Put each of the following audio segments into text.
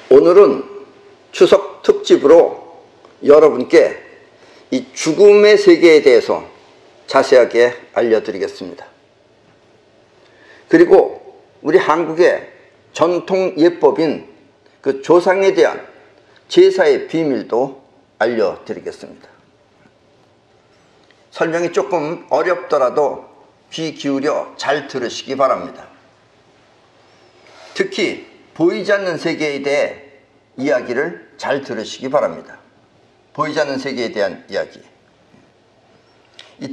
오늘은 추석 특집으로 여러분께 이 죽음의 세계에 대해서 자세하게 알려드리겠습니다. 그리고 우리 한국의 전통 예법인 그 조상에 대한 제사의 비밀도 알려드리겠습니다. 설명이 조금 어렵더라도 귀 기울여 잘 들으시기 바랍니다. 특히 보이지 않는 세계에 대해 이야기를 잘 들으시기 바랍니다. 보이지 않는 세계에 대한 이야기.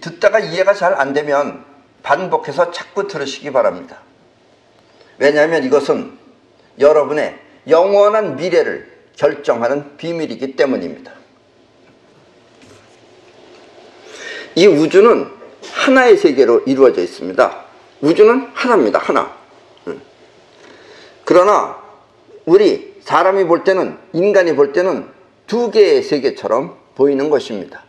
듣다가 이해가 잘 안 되면 반복해서 자꾸 들으시기 바랍니다. 왜냐하면 이것은 여러분의 영원한 미래를 결정하는 비밀이기 때문입니다. 이 우주는 하나의 세계로 이루어져 있습니다. 우주는 하나입니다. 하나. 그러나 우리 사람이 볼 때는, 인간이 볼 때는 두 개의 세계처럼 보이는 것입니다.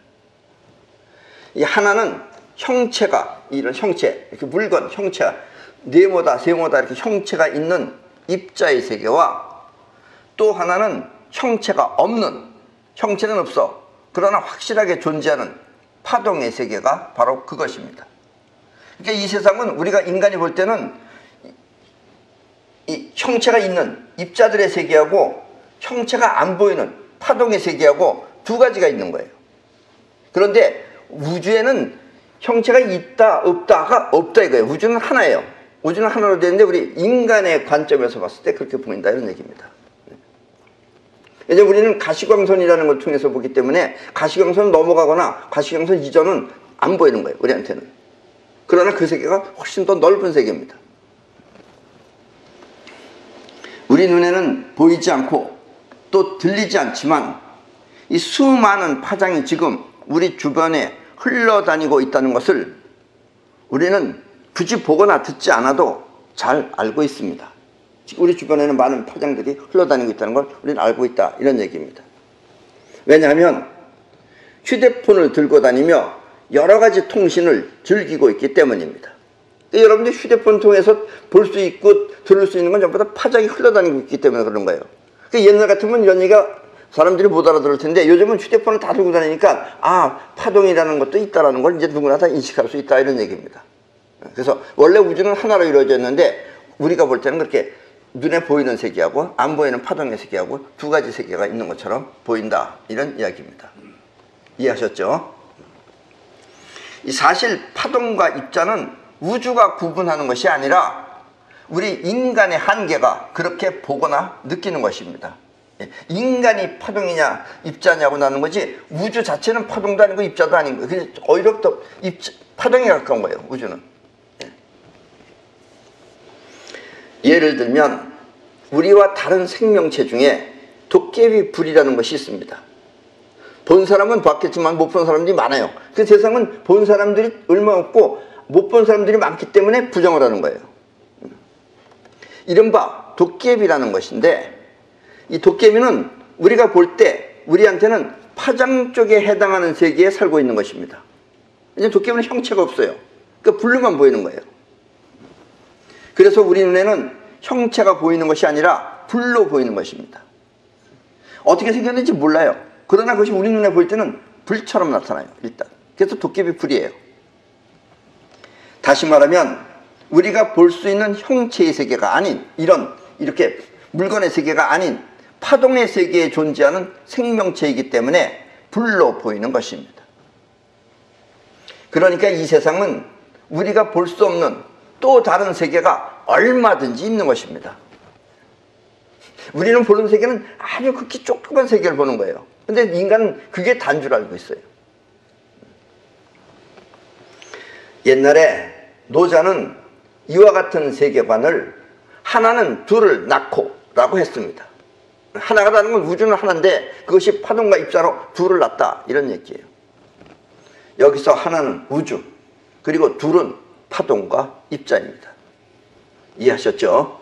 이 하나는 형체가, 이런 형체, 이렇게 물건, 형체가 네모다, 세모다 이렇게 형체가 있는 입자의 세계와, 또 하나는 형체가 없는, 형체는 없어 그러나 확실하게 존재하는 파동의 세계가 바로 그것입니다. 그러니까 이 세상은 우리가 인간이 볼 때는 이 형체가 있는 입자들의 세계하고 형체가 안 보이는 파동의 세계하고 두 가지가 있는 거예요. 그런데 우주에는 형체가 있다 없다가 없다 이거예요. 우주는 하나예요. 우주는 하나로 되는데 우리 인간의 관점에서 봤을 때 그렇게 보인다 이런 얘기입니다. 이제 우리는 가시광선이라는 걸 통해서 보기 때문에 가시광선 넘어가거나 가시광선 이전은 안 보이는 거예요. 우리한테는. 그러나 그 세계가 훨씬 더 넓은 세계입니다. 우리 눈에는 보이지 않고 또 들리지 않지만 이 수많은 파장이 지금 우리 주변에 흘러다니고 있다는 것을 우리는 굳이 보거나 듣지 않아도 잘 알고 있습니다. 우리 주변에는 많은 파장들이 흘러다니고 있다는 걸 우리는 알고 있다 이런 얘기입니다. 왜냐하면 휴대폰을 들고 다니며 여러 가지 통신을 즐기고 있기 때문입니다. 여러분들 휴대폰 통해서 볼 수 있고 들을 수 있는 건 전부 다 파장이 흘러다니고 있기 때문에 그런 거예요. 옛날 같으면 이런 얘기가 사람들이 못 알아들을 텐데 요즘은 휴대폰을 다 들고 다니니까 파동이라는 것도 있다라는 걸 이제 누구나 다 인식할 수 있다 이런 얘기입니다. 그래서 원래 우주는 하나로 이루어져 있는데 우리가 볼 때는 그렇게 눈에 보이는 세계하고 안 보이는 파동의 세계하고 두 가지 세계가 있는 것처럼 보인다 이런 이야기입니다. 이해하셨죠? 사실 파동과 입자는 우주가 구분하는 것이 아니라 우리 인간의 한계가 그렇게 보거나 느끼는 것입니다. 인간이 파동이냐 입자냐고 나는 거지 우주 자체는 파동도 아니고 입자도 아닌 거예요. 오히려 더 파동에 가까운 거예요. 우주는. 예를 들면 우리와 다른 생명체 중에 도깨비 불이라는 것이 있습니다. 본 사람은 봤겠지만 못 본 사람들이 많아요. 그 세상은 본 사람들이 얼마 없고 못 본 사람들이 많기 때문에 부정을 하는 거예요. 이른바 도깨비라는 것인데 이 도깨비는 우리가 볼 때 우리한테는 파장 쪽에 해당하는 세계에 살고 있는 것입니다. 이제 도깨비는 형체가 없어요. 그러니까 불로만 보이는 거예요. 그래서 우리 눈에는 형체가 보이는 것이 아니라 불로 보이는 것입니다. 어떻게 생겼는지 몰라요. 그러나 그것이 우리 눈에 보일 때는 불처럼 나타나요. 일단. 그래서 도깨비 불이에요. 다시 말하면 우리가 볼 수 있는 형체의 세계가 아닌 이렇게 물건의 세계가 아닌 파동의 세계에 존재하는 생명체이기 때문에 불로 보이는 것입니다. 그러니까 이 세상은 우리가 볼 수 없는 또 다른 세계가 얼마든지 있는 것입니다. 우리는 보는 세계는 아주 극히 조그만 세계를 보는 거예요. 근데 인간은 그게 단 줄 알고 있어요. 옛날에 노자는 이와 같은 세계관을 하나는 둘을 낳고 라고 했습니다. 하나가 다른 건 우주는 하나인데 그것이 파동과 입자로 둘을 낳았다 이런 얘기예요. 여기서 하나는 우주 그리고 둘은 파동과 입자입니다. 이해하셨죠?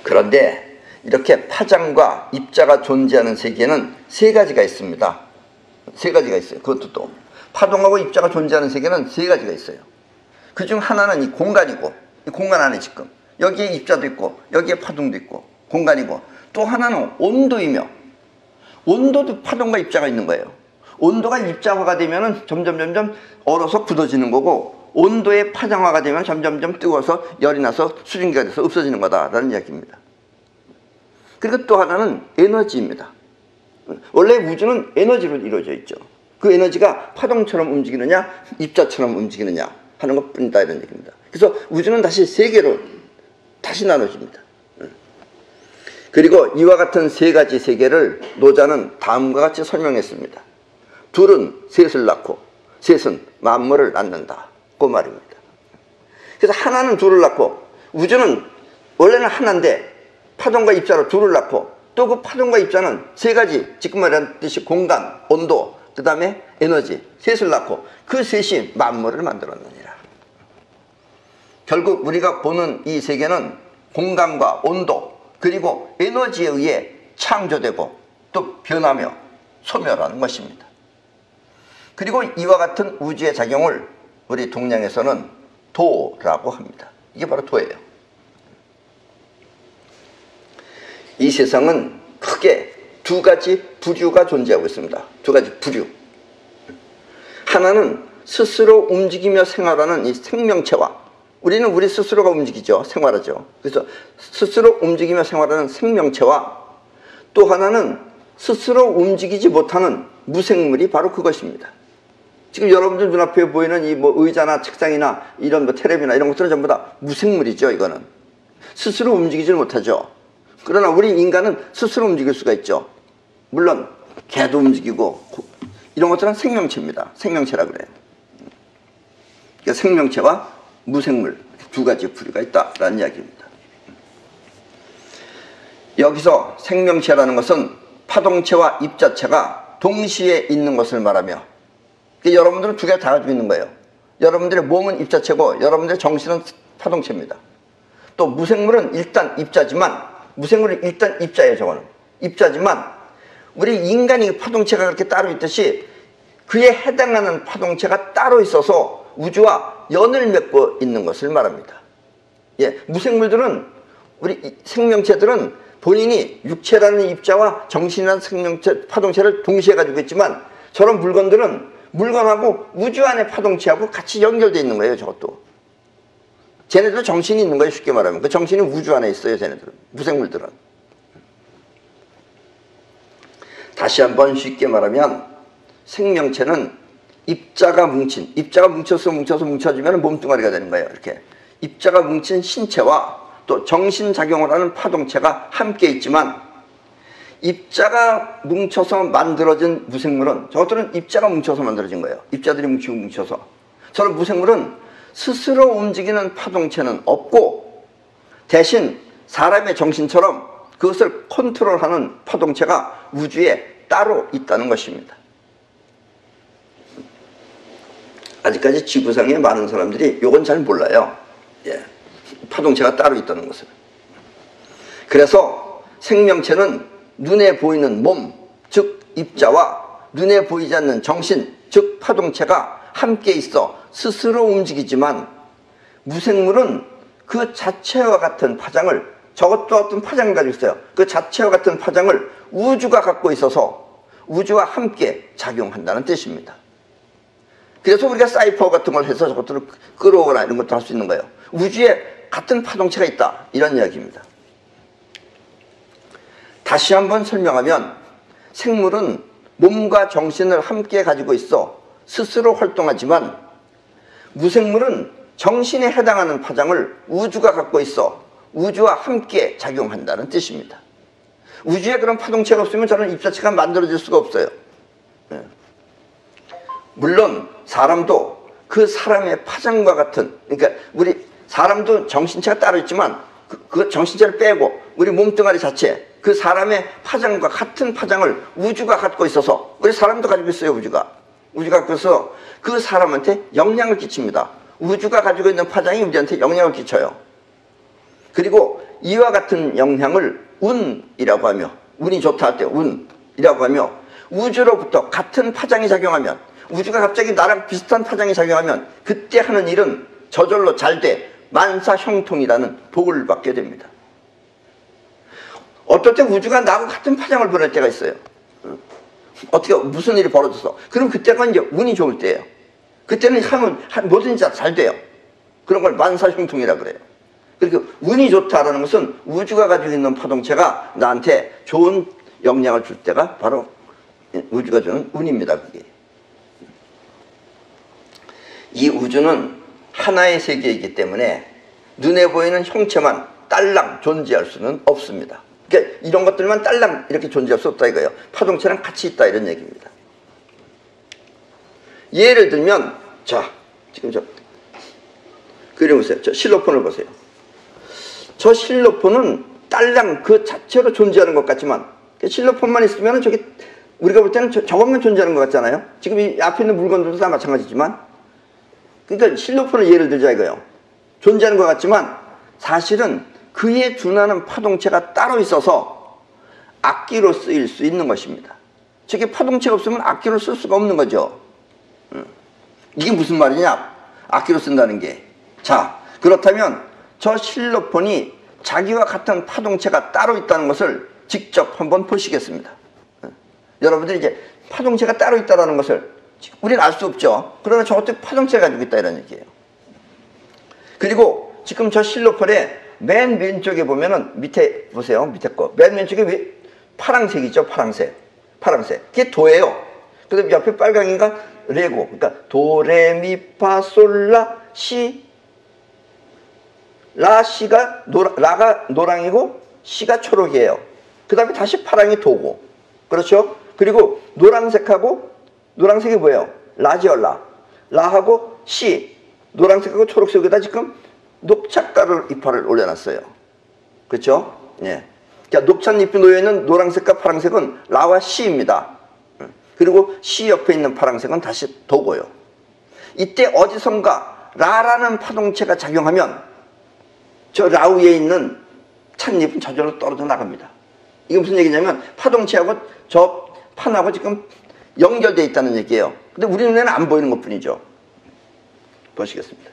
그런데 이렇게 파장과 입자가 존재하는 세계는 세 가지가 있습니다. 세 가지가 있어요. 그것도 또 파동하고 입자가 존재하는 세계는 세 가지가 있어요. 그중 하나는 이 공간이고 이 공간 안에 지금 여기에 입자도 있고 여기에 파동도 있고 공간이고, 또 하나는 온도이며, 온도도 파동과 입자가 있는 거예요. 온도가 입자화가 되면 점점 얼어서 굳어지는 거고, 온도의 파장화가 되면 점점 뜨거워서 열이 나서 수증기가 돼서 없어지는 거다라는 이야기입니다. 그리고 또 하나는 에너지입니다. 원래 우주는 에너지로 이루어져 있죠. 그 에너지가 파동처럼 움직이느냐 입자처럼 움직이느냐 하는 것뿐이다, 이런 얘기입니다. 그래서 우주는 다시 세 개로 다시 나눠집니다. 그리고 이와 같은 세 가지 세계를 노자는 다음과 같이 설명했습니다. 둘은 셋을 낳고 셋은 만물을 낳는다, 그 말입니다. 그래서 하나는 둘을 낳고, 우주는 원래는 하나인데 파동과 입자로 둘을 낳고, 또 그 파동과 입자는 세 가지, 지금 말했듯이 공간, 온도, 그 다음에 에너지, 셋을 낳고 그 셋이 만물을 만들었느니라. 결국 우리가 보는 이 세계는 공간과 온도 그리고 에너지에 의해 창조되고 또 변하며 소멸하는 것입니다. 그리고 이와 같은 우주의 작용을 우리 동양에서는 도라고 합니다. 이게 바로 도예요. 이 세상은 크게 두 가지 부류가 존재하고 있습니다. 두 가지 부류. 하나는 스스로 움직이며 생활하는 이 생명체와, 우리는 우리 스스로가 움직이죠. 생활하죠. 그래서 스스로 움직이며 생활하는 생명체와, 또 하나는 스스로 움직이지 못하는 무생물이 바로 그것입니다. 지금 여러분들 눈앞에 보이는 이 뭐 의자나 책상이나 이런 뭐 텔레비나 이런 것들은 전부 다 무생물이죠. 이거는 스스로 움직이지 못하죠. 그러나 우리 인간은 스스로 움직일 수가 있죠. 물론 개도 움직이고 이런 것들은 생명체입니다. 생명체라 그래요. 그러니까 생명체와 무생물 두 가지 부류가 있다라는 이야기입니다. 여기서 생명체라는 것은 파동체와 입자체가 동시에 있는 것을 말하며, 여러분들은 두 개 다 가지고 있는 거예요. 여러분들의 몸은 입자체고 여러분들의 정신은 파동체입니다. 또 무생물은 일단 입자지만, 무생물은 일단 입자예요. 저거는 입자지만 우리 인간이 파동체가 그렇게 따로 있듯이 그에 해당하는 파동체가 따로 있어서 우주와 연을 맺고 있는 것을 말합니다. 예, 무생물들은, 우리 생명체들은 본인이 육체라는 입자와 정신이라는 생명체 파동체를 동시에 가지고 있지만, 저런 물건들은 물건하고 우주 안의 파동체하고 같이 연결되어 있는 거예요. 저것도 쟤네들은 정신이 있는 거예요. 쉽게 말하면 그 정신이 우주 안에 있어요. 쟤네들은, 무생물들은. 다시 한번 쉽게 말하면 생명체는 입자가 뭉쳐지면 몸뚱아리가 되는 거예요. 이렇게 입자가 뭉친 신체와 또 정신작용을 하는 파동체가 함께 있지만, 입자가 뭉쳐서 만들어진 무생물은, 저것들은 입자가 뭉쳐서 만들어진 거예요. 입자들이 뭉쳐서. 저런 무생물은 스스로 움직이는 파동체는 없고, 대신 사람의 정신처럼 그것을 컨트롤하는 파동체가 우주에 따로 있다는 것입니다. 아직까지 지구상에 많은 사람들이 이건 잘 몰라요. 예, 파동체가 따로 있다는 것을. 그래서 생명체는 눈에 보이는 몸, 즉 입자와 눈에 보이지 않는 정신, 즉 파동체가 함께 있어 스스로 움직이지만, 무생물은 그 자체와 같은 파장을, 저것도 어떤 파장을 가지고 있어요. 그 자체와 같은 파장을 우주가 갖고 있어서 우주와 함께 작용한다는 뜻입니다. 그래서 우리가 사이퍼 같은 걸 해서 저것들을 끌어오거나 이런 것도 할 수 있는 거예요. 우주에 같은 파동체가 있다, 이런 이야기입니다. 다시 한번 설명하면, 생물은 몸과 정신을 함께 가지고 있어 스스로 활동하지만, 무생물은 정신에 해당하는 파장을 우주가 갖고 있어 우주와 함께 작용한다는 뜻입니다. 우주에 그런 파동체가 없으면 저는 입자체가 만들어질 수가 없어요. 물론 사람도 그 사람의 파장과 같은, 그러니까 우리 사람도 정신체가 따로 있지만 그 정신체를 빼고 우리 몸뚱아리 자체, 그 사람의 파장과 같은 파장을 우주가 갖고 있어서, 우리 사람도 가지고 있어요. 우주가 갖고 있어서 그 사람한테 영향을 끼칩니다. 우주가 가지고 있는 파장이 우리한테 영향을 끼쳐요. 그리고 이와 같은 영향을 운이라고 하며, 운이 좋다 할 때 운이라고 하며, 우주로부터 같은 파장이 작용하면, 우주가 갑자기 나랑 비슷한 파장이 작용하면 그때 하는 일은 저절로 잘 돼 만사 형통이라는 복을 받게 됩니다. 어떨 때 우주가 나하고 같은 파장을 보낼 때가 있어요. 어떻게 무슨 일이 벌어졌어. 그럼 그때가 이제 운이 좋을 때예요. 그때는 하면 뭐든지 잘 돼요. 그런 걸 만사형통이라 그래요. 그리고 운이 좋다라는 것은 우주가 가지고 있는 파동체가 나한테 좋은 영향을 줄 때가 바로 우주가 주는 운입니다. 그게. 이 우주는 하나의 세계이기 때문에 눈에 보이는 형체만 딸랑 존재할 수는 없습니다. 그러니까 이런 것들만 딸랑 이렇게 존재할 수 없다 이거예요. 파동체랑 같이 있다 이런 얘기입니다. 예를 들면 자 지금 저 그림 보세요. 저 실로폰을 보세요. 저 실로폰은 딸랑 그 자체로 존재하는 것 같지만 실로폰만 있으면 저게 우리가 볼 때는 저것만 존재하는 것 같잖아요. 지금 이 앞에 있는 물건들도 다 마찬가지지만 그러니까 실로폰을 예를 들자 이거예요. 존재하는 것 같지만 사실은 그에 준하는 파동체가 따로 있어서 악기로 쓰일 수 있는 것입니다. 저게 파동체가 없으면 악기로 쓸 수가 없는 거죠. 이게 무슨 말이냐? 악기로 쓴다는 게. 자, 그렇다면 저 실로폰이 자기와 같은 파동체가 따로 있다는 것을 직접 한번 보시겠습니다. 여러분들이 이제 파동체가 따로 있다는 것을 우리는 알 수 없죠. 그러나 저것도 파동체가 가지고 있다 이런 얘기예요. 그리고 지금 저 실로폰의 맨 왼쪽에 보면은 밑에 보세요. 밑에 거. 맨 왼쪽에 파랑색이죠. 파랑색. 그게 도예요. 그 다음에 옆에 빨강인가 레고. 그러니까 도, 레, 미, 파, 솔, 라, 시. 라, 시가 라가 노랑이고 시가 초록이에요. 그 다음에 다시 파랑이 도고. 그렇죠? 그리고 노란색이 뭐예요? 라지요, 라하고 시. 노란색하고 초록색에다 지금 녹차가루 이파를 올려놨어요. 그렇죠? 예. 자, 녹차잎이 놓여있는 노란색과 파란색은 라와 시입니다. 그리고 시 옆에 있는 파란색은 다시 도고요. 이때 어디선가 라라는 파동체가 작용하면 저 라 위에 있는 찻잎은 저절로 떨어져 나갑니다. 이게 무슨 얘기냐면 파동체하고 저 판하고 지금 연결되어 있다는 얘기예요. 근데 우리 눈에는 안 보이는 것 뿐이죠. 보시겠습니다.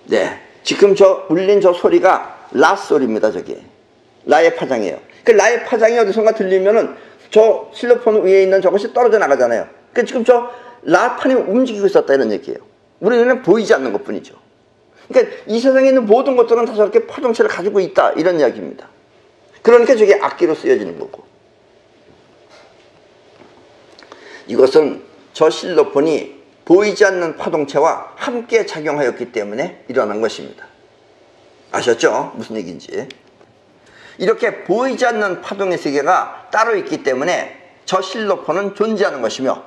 네, 지금 저 울린 저 소리가 라 소리입니다. 저게 라의 파장이에요. 그 라의 파장이 어디선가 들리면은 저 실로폰 위에 있는 저것이 떨어져 나가잖아요. 그 지금 저 라판이 움직이고 있었다 이런 얘기예요. 우리 눈에는 보이지 않는 것 뿐이죠. 그러니까 이 세상에 있는 모든 것들은 다 저렇게 파동체를 가지고 있다 이런 이야기입니다. 그러니까 저게 악기로 쓰여지는 거고. 이것은 저 실로폰이 보이지 않는 파동체와 함께 작용하였기 때문에 일어난 것입니다. 아셨죠? 무슨 얘기인지. 이렇게 보이지 않는 파동의 세계가 따로 있기 때문에 저 실로폰은 존재하는 것이며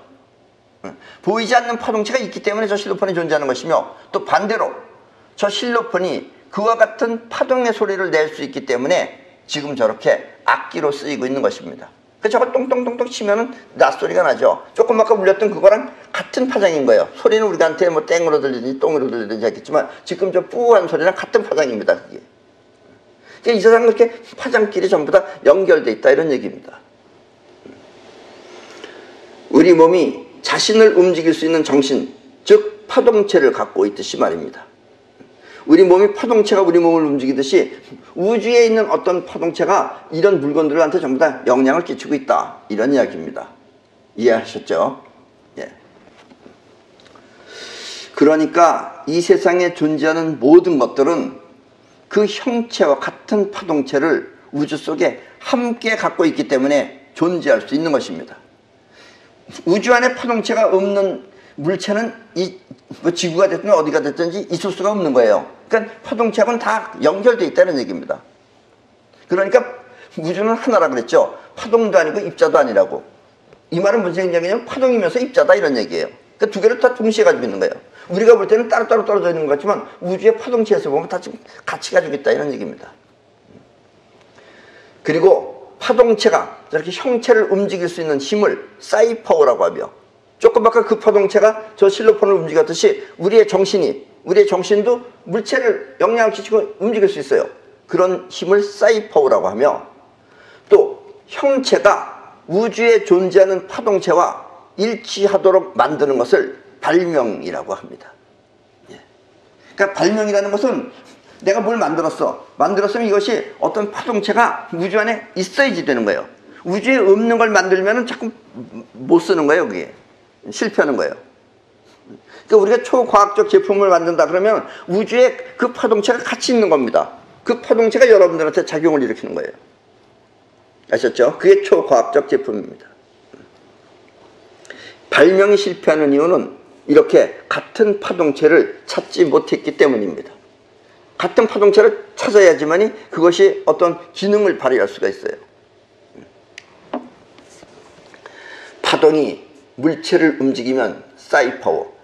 보이지 않는 파동체가 있기 때문에 저 실로폰이 존재하는 것이며 또 반대로 저 실로폰이 그와 같은 파동의 소리를 낼 수 있기 때문에 지금 저렇게 악기로 쓰이고 있는 것입니다. 저걸 똥똥똥똥 치면은 낫소리가 나죠. 조금 아까 울렸던 그거랑 같은 파장인 거예요. 소리는 우리한테 뭐 땡으로 들리든지 똥으로 들리든지 하겠지만 지금 저 뿌한 소리랑 같은 파장입니다. 그게. 이 세상은 그렇게 파장끼리 전부 다 연결돼 있다 이런 얘기입니다. 우리 몸이 자신을 움직일 수 있는 정신, 즉 파동체를 갖고 있듯이 말입니다. 우리 몸이 파동체가 우리 몸을 움직이듯이 우주에 있는 어떤 파동체가 이런 물건들한테 전부 다 영향을 끼치고 있다 이런 이야기입니다. 이해하셨죠? 예. 그러니까 이 세상에 존재하는 모든 것들은 그 형체와 같은 파동체를 우주 속에 함께 갖고 있기 때문에 존재할 수 있는 것입니다. 우주 안에 파동체가 없는 물체는 뭐 지구가 됐든 어디가 됐든지 있을 수가 없는 거예요. 그러니까 파동체하고는 다 연결되어 있다는 얘기입니다. 그러니까 우주는 하나라 그랬죠. 파동도 아니고 입자도 아니라고. 이 말은 무슨 얘기냐면 파동이면서 입자다 이런 얘기예요. 그러니까 두 개를 다 동시에 가지고 있는 거예요. 우리가 볼 때는 따로따로 떨어져 있는 것 같지만 우주의 파동체에서 보면 다 지금 같이 가지고 있다 이런 얘기입니다. 그리고 파동체가 저렇게 형체를 움직일 수 있는 힘을 사이파워라고 하며 조금 아까 그 파동체가 저 실로폰을 움직였듯이 우리의 정신이 우리의 정신도 물체를 영향을 끼치고 움직일 수 있어요. 그런 힘을 사이파워라고 하며, 또 형체가 우주에 존재하는 파동체와 일치하도록 만드는 것을 발명이라고 합니다. 그러니까 발명이라는 것은 내가 뭘 만들었으면 이것이 어떤 파동체가 우주 안에 있어야지 되는 거예요. 우주에 없는 걸 만들면 자꾸 못 쓰는 거예요. 그게 실패하는 거예요. 그러니까 우리가 초과학적 제품을 만든다 그러면 우주에 그 파동체가 같이 있는 겁니다. 그 파동체가 여러분들한테 작용을 일으키는 거예요. 아셨죠? 그게 초과학적 제품입니다. 발명이 실패하는 이유는 이렇게 같은 파동체를 찾지 못했기 때문입니다. 같은 파동체를 찾아야지만이 그것이 어떤 기능을 발휘할 수가 있어요. 파동이 물체를 움직이면 사이파워,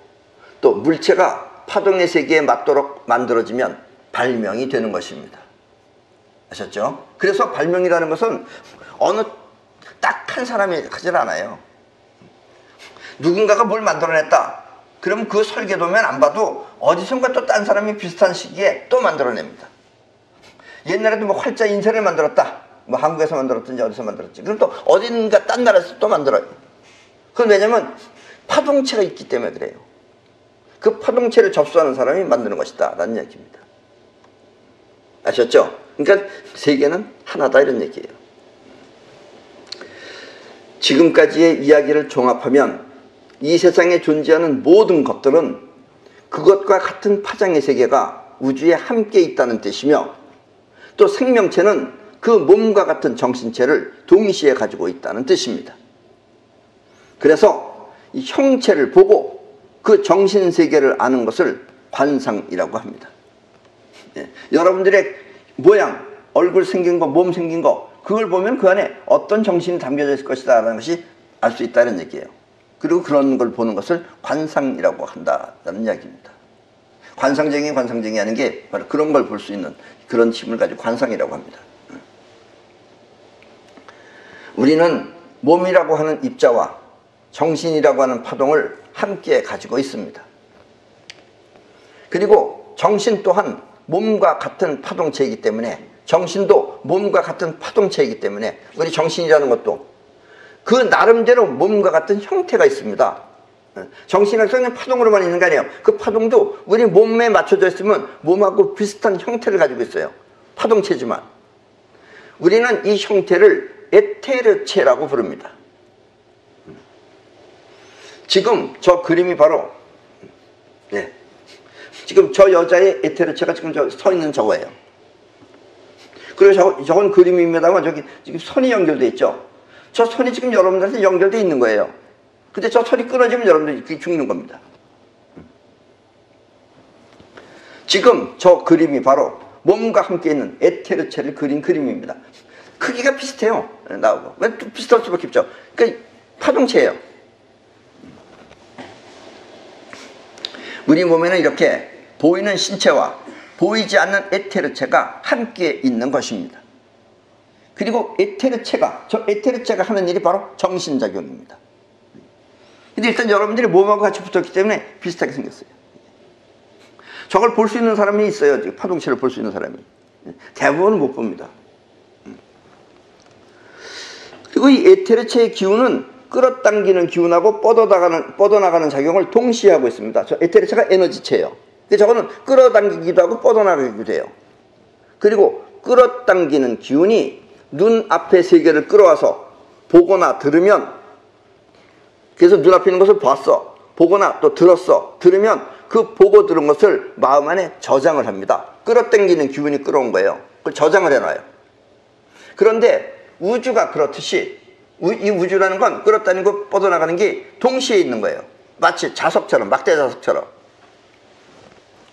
또 물체가 파동의 세계에 맞도록 만들어지면 발명이 되는 것입니다. 아셨죠? 그래서 발명이라는 것은 어느 딱 한 사람이 하질 않아요. 누군가가 뭘 만들어냈다. 그럼 그 설계도면 안 봐도 어디선가 또 딴 사람이 비슷한 시기에 또 만들어냅니다. 옛날에도 뭐 활자 인쇄를 만들었다. 뭐 한국에서 만들었든지 어디서 만들었지. 그럼 또 어딘가 딴 나라에서 또 만들어요. 그건 왜냐면 파동체가 있기 때문에 그래요. 그 파동체를 접수하는 사람이 만드는 것이다 라는 얘기입니다. 아셨죠? 그러니까 세계는 하나다 이런 얘기예요. 지금까지의 이야기를 종합하면 이 세상에 존재하는 모든 것들은 그것과 같은 파장의 세계가 우주에 함께 있다는 뜻이며, 또 생명체는 그 몸과 같은 정신체를 동시에 가지고 있다는 뜻입니다. 그래서 이 형체를 보고 그 정신세계를 아는 것을 관상이라고 합니다. 여러분들의 모양, 얼굴 생긴 거, 몸 생긴 거, 그걸 보면 그 안에 어떤 정신이 담겨져 있을 것이다 라는 것이 알 수 있다는 얘기예요. 그리고 그런 걸 보는 것을 관상이라고 한다는 이야기입니다. 관상쟁이 하는 게 바로 그런 걸 볼 수 있는 그런 힘을 가지고 관상이라고 합니다. 우리는 몸이라고 하는 입자와 정신이라고 하는 파동을 함께 가지고 있습니다. 그리고 정신 또한 몸과 같은 파동체이기 때문에, 정신도 몸과 같은 파동체이기 때문에 우리 정신이라는 것도 그 나름대로 몸과 같은 형태가 있습니다. 정신이라는 그냥 파동으로만 있는 거 아니에요. 그 파동도 우리 몸에 맞춰져 있으면 몸하고 비슷한 형태를 가지고 있어요. 파동체지만 우리는 이 형태를 에테르체라고 부릅니다. 지금 저 그림이 바로 지금 저 여자의 에테르체가 지금 서 있는 저거예요. 그리고 저건 그림입니다만 저기 지금 선이 연결되어 있죠. 저 선이 지금 여러분들한테 연결되어 있는 거예요. 근데 저 선이 끊어지면 여러분들이 죽는 겁니다. 지금 저 그림이 바로 몸과 함께 있는 에테르체를 그린 그림입니다. 크기가 비슷해요. 나오고. 왜 비슷할 수밖에 없죠. 그러니까 파동체예요. 우리 몸에는 이렇게 보이는 신체와 보이지 않는 에테르체가 함께 있는 것입니다. 그리고 저 에테르체가 하는 일이 바로 정신작용입니다. 근데 일단 여러분들이 몸하고 같이 붙었기 때문에 비슷하게 생겼어요. 저걸 볼 수 있는 사람이 있어요. 파동체를 볼 수 있는 사람이. 대부분은 못 봅니다. 그리고 이 에테르체의 기운은 끌어당기는 기운하고 뻗어나가는 작용을 동시에 하고 있습니다. 저 에테르체가 에너지체예요. 근데 저거는 끌어당기기도 하고 뻗어나가기도 해요. 그리고 끌어당기는 기운이 눈앞의 세계를 끌어와서 보거나 들으면, 그래서 눈앞에 있는 것을 봤어, 보거나 또 들었어, 들으면 그 보고 들은 것을 마음 안에 저장을 합니다. 끌어당기는 기운이 끌어온 거예요. 그걸 저장을 해놔요. 그런데 우주가 그렇듯이 이 우주라는 건 끌어다니고 뻗어나가는 게 동시에 있는 거예요. 마치 자석처럼, 막대 자석처럼.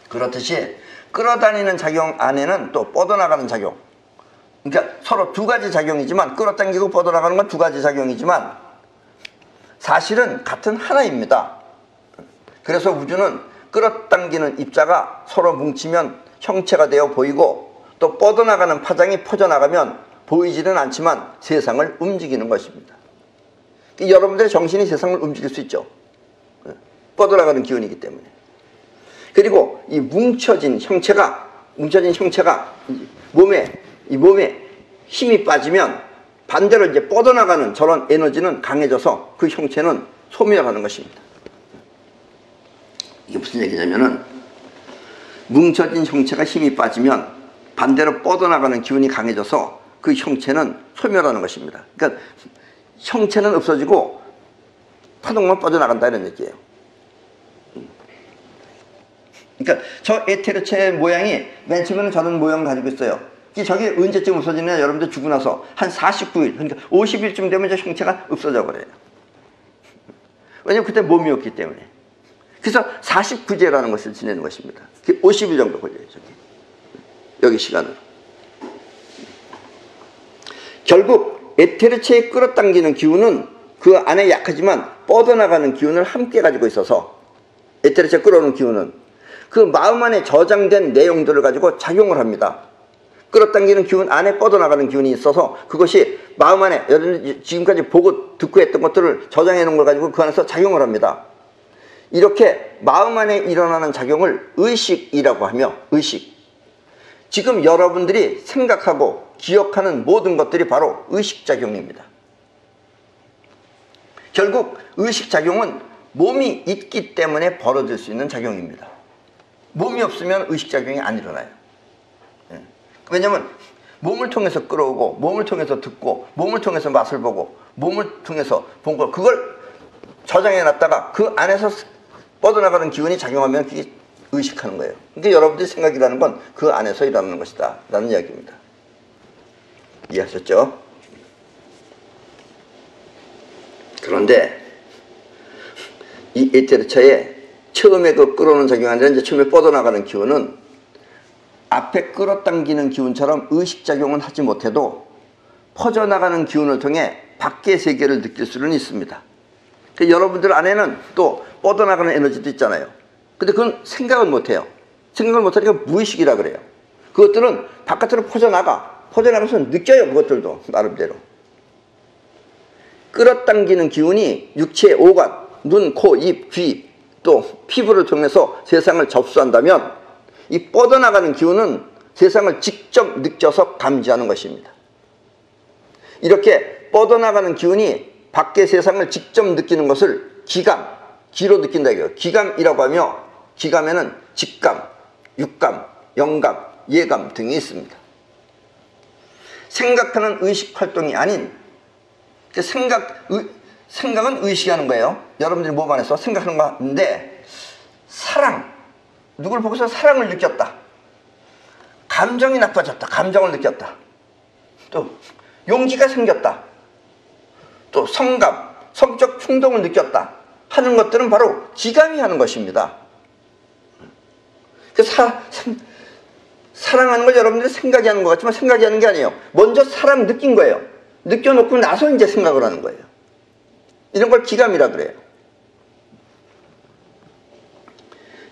그렇듯이 끌어다니는 작용 안에는 또 뻗어나가는 작용, 그러니까 서로 두 가지 작용이지만, 끌어당기고 뻗어나가는 건 두 가지 작용이지만 사실은 같은 하나입니다. 그래서 우주는 끌어당기는 입자가 서로 뭉치면 형체가 되어 보이고, 또 뻗어나가는 파장이 퍼져나가면 보이지는 않지만 세상을 움직이는 것입니다. 여러분들의 정신이 세상을 움직일 수 있죠. 뻗어나가는 기운이기 때문에. 그리고 이 뭉쳐진 형체가 몸에 힘이 빠지면 반대로 이제 뻗어나가는 저런 에너지는 강해져서 그 형체는 소멸하는 것입니다. 이게 무슨 얘기냐면은, 뭉쳐진 형체가 힘이 빠지면 반대로 뻗어나가는 기운이 강해져서 그 형체는 소멸하는 것입니다. 그러니까 형체는 없어지고 파동만 뻗어나간다 이런 얘기예요. 그러니까 저 에테르체의 모양이 맨 처음에는 저런 모양을 가지고 있어요. 저게 언제쯤 없어지냐? 여러분들 죽고 나서 한 49일, 그러니까 50일쯤 되면 저 형체가 없어져 버려요. 왜냐면 그때 몸이 없기 때문에. 그래서 49제라는 것을 지내는 것입니다. 50일 정도 걸려요, 여기 시간으로. 결국 에테르체에 끌어당기는 기운은 그 안에 약하지만 뻗어나가는 기운을 함께 가지고 있어서, 에테르체에 끌어오는 기운은 그 마음 안에 저장된 내용들을 가지고 작용을 합니다. 끌어당기는 기운 안에 뻗어나가는 기운이 있어서 그것이 마음 안에 여러분이 지금까지 보고 듣고 했던 것들을 저장해 놓은 걸 가지고 그 안에서 작용을 합니다. 이렇게 마음 안에 일어나는 작용을 의식이라고 하며, 의식. 지금 여러분들이 생각하고 기억하는 모든 것들이 바로 의식작용입니다. 결국 의식작용은 몸이 있기 때문에 벌어질 수 있는 작용입니다. 몸이 없으면 의식작용이 안 일어나요. 왜냐하면 몸을 통해서 끌어오고, 몸을 통해서 듣고, 몸을 통해서 맛을 보고, 몸을 통해서 본 걸, 그걸 저장해 놨다가 그 안에서 뻗어나가는 기운이 작용하면 그게 의식하는 거예요. 그러니까 여러분들이 생각이라는 건 그 안에서 일어나는 것이다 라는 이야기입니다. 이해하셨죠? 그런데 이 에테르체에 처음에 그 끌어오는 작용이 아니라 이제 처음에 뻗어나가는 기운은 앞에 끌어당기는 기운처럼 의식작용은 하지 못해도 퍼져나가는 기운을 통해 밖의 세계를 느낄 수는 있습니다. 그러니까 여러분들 안에는 또 뻗어나가는 에너지도 있잖아요. 근데 그건 생각은 못해요. 생각을 못하니까 무의식이라 그래요. 그것들은 바깥으로 퍼져나가서 느껴요. 그것들도 나름대로. 끌어당기는 기운이 육체의 오간, 눈, 코, 입, 귀, 또 피부를 통해서 세상을 접수한다면 이 뻗어나가는 기운은 세상을 직접 느껴서 감지하는 것입니다. 이렇게 뻗어나가는 기운이 밖의 세상을 직접 느끼는 것을 기로 느낀다 이거예요. 기감이라고 하며, 기감에는 직감, 육감, 영감, 예감 등이 있습니다. 생각하는 의식 활동이 아닌, 생각은 의식하는 거예요. 여러분들이 몸 안에서 생각하는 건데, 누굴 보고서 사랑을 느꼈다. 감정이 나빠졌다. 감정을 느꼈다. 또 용기가 생겼다. 또 성감, 성적 충동을 느꼈다 하는 것들은 바로 기감이 하는 것입니다. 사랑하는 걸 여러분들이 생각이 하는 것 같지만 생각이 하는 게 아니에요. 먼저 사랑 느낀 거예요. 느껴놓고 나서 이제 생각을 하는 거예요. 이런 걸 기감이라 그래요.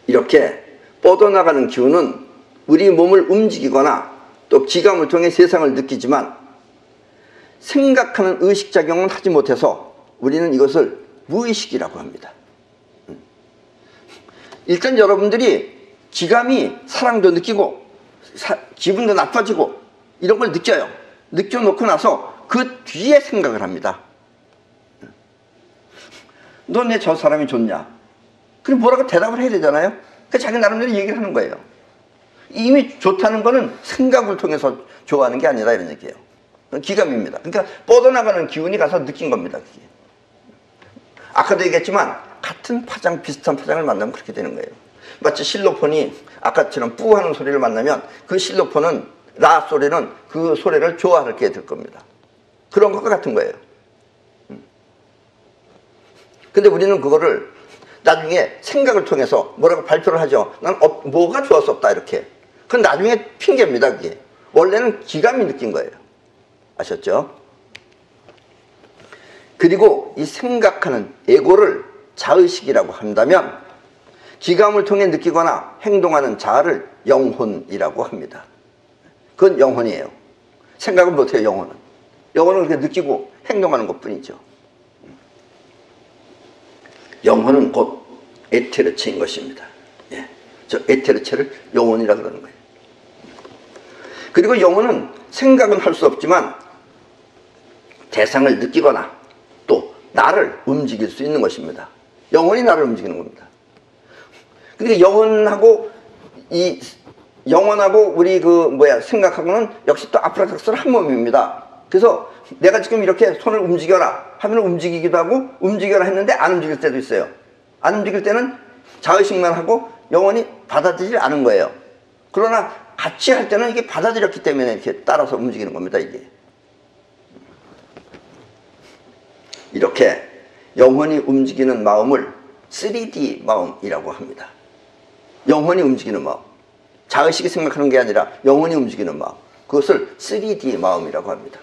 이렇게 뻗어나가는 기운은 우리 몸을 움직이거나 또 기감을 통해 세상을 느끼지만 생각하는 의식작용은 하지 못해서 우리는 이것을 무의식이라고 합니다. 일단 여러분들이 기감이 사랑도 느끼고 기분도 나빠지고 이런 걸 느껴요. 느껴놓고 나서 그 뒤에 생각을 합니다. 너 내 저 사람이 좋냐? 그럼 뭐라고 대답을 해야 되잖아요. 그 자기 나름대로 얘기를 하는 거예요. 이미 좋다는 거는 생각을 통해서 좋아하는 게 아니라 이런 얘기예요. 기감입니다. 그러니까 뻗어나가는 기운이 가서 느낀 겁니다. 그게. 아까도 얘기했지만 같은 파장, 비슷한 파장을 만나면 그렇게 되는 거예요. 마치 실로폰이 아까처럼 뿌 하는 소리를 만나면 그 실로폰은 라 소리는 그 소리를 좋아하게 될 겁니다. 그런 것과 같은 거예요. 근데 우리는 그거를 나중에 생각을 통해서 뭐라고 발표를 하죠. 난 뭐가 좋았었다 이렇게. 그건 나중에 핑계입니다. 그게. 원래는 기감이 느낀 거예요. 아셨죠? 그리고 이 생각하는 에고를 자의식이라고 한다면 기감을 통해 느끼거나 행동하는 자아를 영혼이라고 합니다. 그건 영혼이에요. 생각은 못해요. 영혼은 그렇게 느끼고 행동하는 것뿐이죠. 영혼은 곧 에테르체인 것입니다. 예. 저 에테르체를 영혼이라 그러는 거예요. 그리고 영혼은 생각은 할 수 없지만 대상을 느끼거나 또 나를 움직일 수 있는 것입니다. 영혼이 나를 움직이는 겁니다. 그러니까 영혼하고 우리 생각하고는 역시 또 아프라닥스는 한 몸입니다. 그래서 내가 지금 이렇게 손을 움직여라 하면 움직이기도 하고 움직여라 했는데 안 움직일 때도 있어요. 안 움직일 때는 자의식만 하고 영혼이 받아들이지 않은 거예요. 그러나 같이 할 때는 이게 받아들였기 때문에 이렇게 따라서 움직이는 겁니다. 이렇게 영혼이 움직이는 마음을 3D 마음이라고 합니다. 영혼이 움직이는 마음. 자의식이 생각하는 게 아니라 영혼이 움직이는 마음. 그것을 3D 마음이라고 합니다.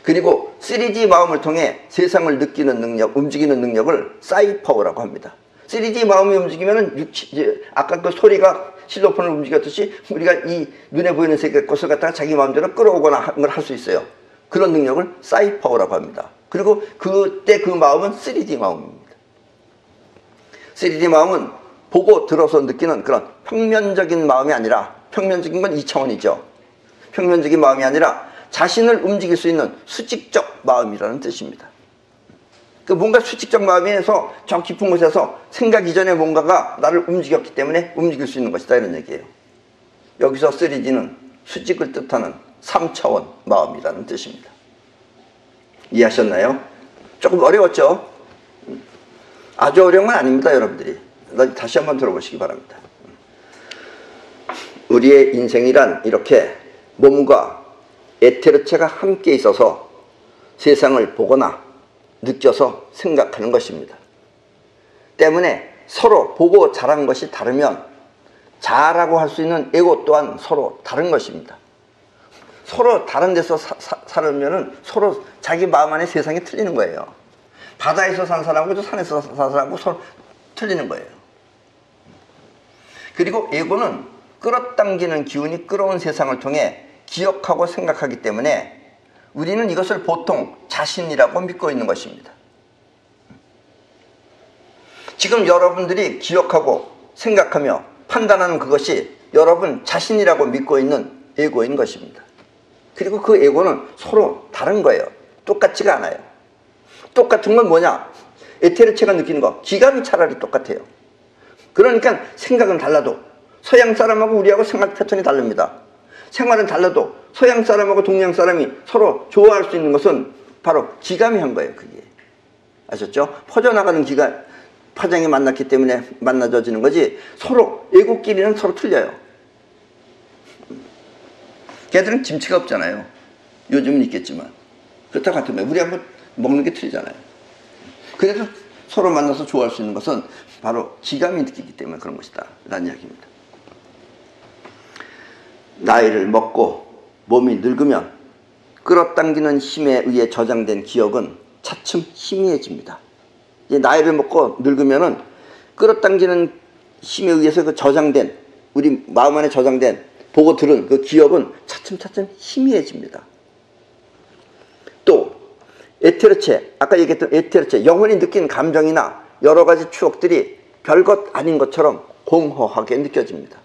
그리고 3D 마음을 통해 세상을 느끼는 능력, 움직이는 능력을 사이파워라고 합니다. 3D 마음이 움직이면은 아까 그 소리가 실로폰을 움직였듯이 우리가 이 눈에 보이는 세계 것을 갖다가 자기 마음대로 끌어오거나 하는 걸 할 수 있어요. 그런 능력을 사이파워라고 합니다. 그리고 그때 그 마음은 3D 마음입니다. 3D 마음은 보고 들어서 느끼는 그런 평면적인 마음이 아니라, 평면적인 건 2차원이죠. 평면적인 마음이 아니라 자신을 움직일 수 있는 수직적 마음이라는 뜻입니다. 그 뭔가 수직적 마음에서 저 깊은 곳에서 생각 이전에 뭔가가 나를 움직였기 때문에 움직일 수 있는 것이다, 이런 얘기예요. 여기서 3D는 수직을 뜻하는 3차원 마음이라는 뜻입니다. 이해하셨나요? 조금 어려웠죠? 아주 어려운 건 아닙니다, 여러분들이. 다시 한번 들어보시기 바랍니다. 우리의 인생이란 이렇게 몸과 에테르체가 함께 있어서 세상을 보거나 느껴서 생각하는 것입니다. 때문에 서로 보고 자란 것이 다르면 자라고 할 수 있는 에고 또한 서로 다른 것입니다. 서로 다른 데서 살으면 서로 자기 마음 안에 세상이 틀리는 거예요. 바다에서 산 사람하고 산에서 산 사람하고 서로 틀리는 거예요. 그리고 에고는 끌어당기는 기운이 끌어온 세상을 통해 기억하고 생각하기 때문에 우리는 이것을 보통 자신이라고 믿고 있는 것입니다. 지금 여러분들이 기억하고 생각하며 판단하는 그것이 여러분 자신이라고 믿고 있는 에고인 것입니다. 그리고 그 에고는 서로 다른 거예요. 똑같지가 않아요. 똑같은 건 뭐냐? 에테르체가 느끼는 거, 기감이 차라리 똑같아요. 그러니까 생각은 달라도 서양 사람하고 우리하고 생각 패턴이 다릅니다. 생활은 달라도 서양 사람하고 동양 사람이 서로 좋아할 수 있는 것은 바로 기감이 한 거예요. 그게 아셨죠? 퍼져나가는 기가 파장이 만났기 때문에 만나져지는 거지, 서로 애국끼리는 서로 틀려요. 걔들은 김치가 없잖아요. 요즘은 있겠지만 그렇다고 같은 거예요. 우리하고 먹는 게 틀리잖아요. 그래서 서로 만나서 좋아할 수 있는 것은 바로 기감이 느끼기 때문에 그런 것이다 라는 이야기입니다. 나이를 먹고 몸이 늙으면 끌어당기는 힘에 의해 저장된 기억은 차츰 희미해집니다. 이제 나이를 먹고 늙으면은 끌어당기는 힘에 의해서 그 저장된, 우리 마음 안에 저장된 보고 들은 그 기억은 차츰차츰 희미해집니다. 또 에테르체, 아까 얘기했던 에테르체, 영혼이 느낀 감정이나 여러 가지 추억들이 별것 아닌 것처럼 공허하게 느껴집니다.